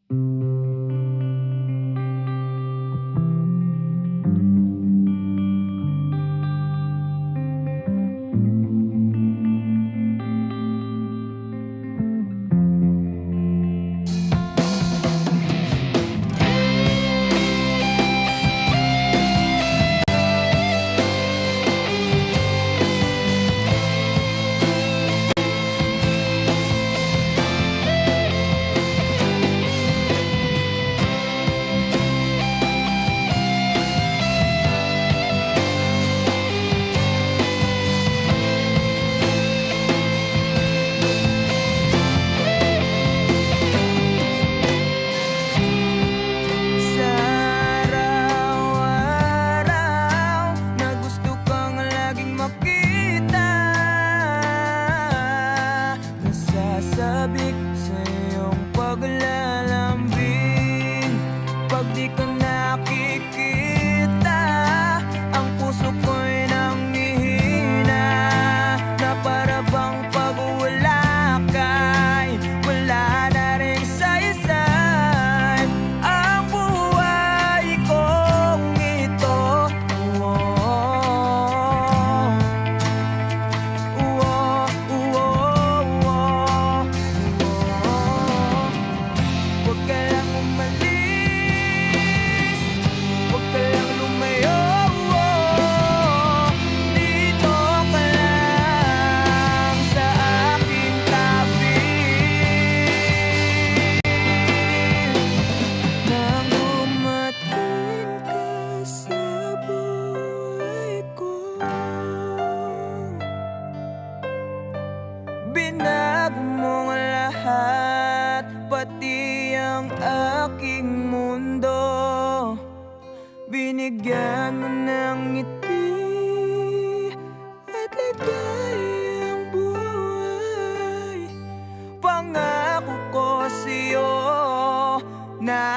Sa araw-araw na gusto kang laging makita, nasasabik sa iyong paglalambing. Pag di ka nakikita, ang puso ko'y nanghihina, na para bang pag wala ka'y wala na ring saysay ang buhay kong ito. Huwag ka lang umalis, huwag ka lang lumayo, dito ka lang sa aking tabi. Nang dumating ka sa buhay ko, binago mo ang lahat, pati ang aking mundo. Binigyan mo ng ngiti at ligayang buhay. Pangako ko sa'yo na